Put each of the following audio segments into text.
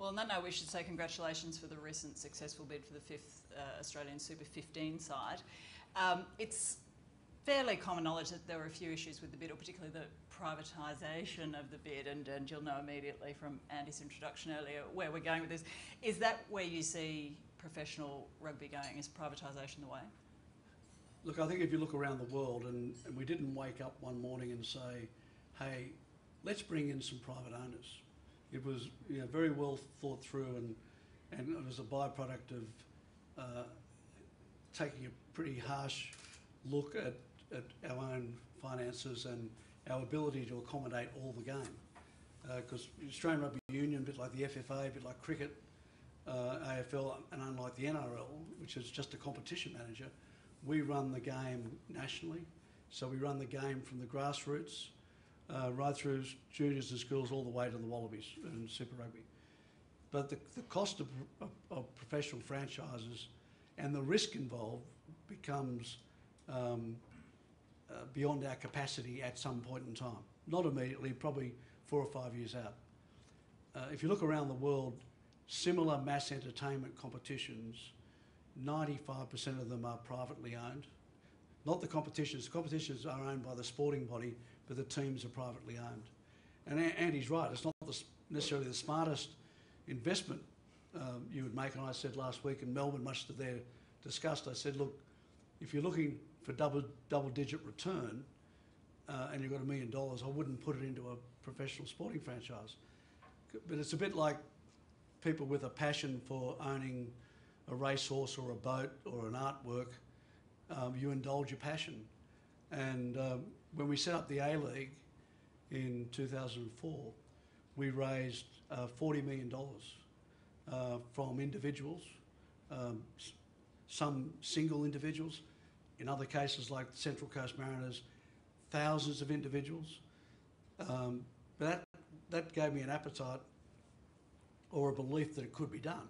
Well, on that note, we should say congratulations for the recent successful bid for the 5th Australian Super 15 side. It's fairly common knowledge that there were a few issues with the bid, or particularly the privatisation of the bid, and you'll know immediately from Andy's introduction earlier where we're going with this. Is that where you see professional rugby going? Is privatisation the way? Look, I think if you look around the world, and we didn't wake up one morning and say, hey, let's bring in some private owners. It was very well thought through, and it was a byproduct of taking a pretty harsh look at our own finances and our ability to accommodate all the game. Because Australian Rugby Union, a bit like the FFA, a bit like cricket, AFL, and unlike the NRL, which is just a competition manager, we run the game nationally. So we run the game from the grassroots right through juniors and schools all the way to the Wallabies and Super Rugby. But the cost of professional franchises and the risk involved becomes beyond our capacity at some point in time. Not immediately, probably 4 or 5 years out. If you look around the world, similar mass entertainment competitions, 95% of them are privately owned. Not the competitions. The competitions are owned by the sporting body, but the teams are privately owned. And Andy's right, it's not necessarily the smartest investment you would make. And I said last week in Melbourne, much to their disgust, I said, look, if you're looking for double-digit return and you've got $1 million, I wouldn't put it into a professional sporting franchise. But it's a bit like people with a passion for owning a racehorse or a boat or an artwork. You indulge your passion. And when we set up the A-League in 2004, we raised $40 million from individuals, some single individuals, in other cases like the Central Coast Mariners, thousands of individuals. But that gave me an appetite or a belief that it could be done.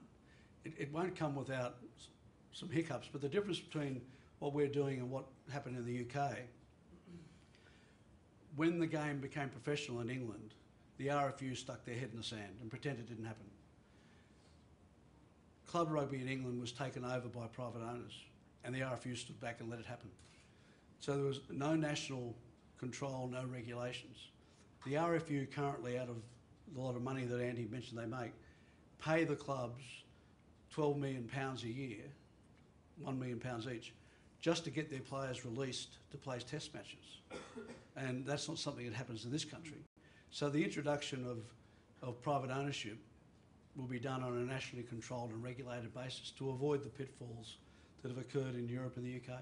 It won't come without some hiccups, but the difference between what we're doing and what happened in the UK, when the game became professional in England, the RFU stuck their head in the sand and pretended it didn't happen. Club rugby in England was taken over by private owners, and the RFU stood back and let it happen. So there was no national control, no regulations. The RFU currently, out of a lot of money that Andy mentioned they make, pay the clubs £12 million a year, £1 million each, just to get their players released to play test matches. And that's not something that happens in this country. So the introduction of private ownership will be done on a nationally controlled and regulated basis to avoid the pitfalls that have occurred in Europe and the UK.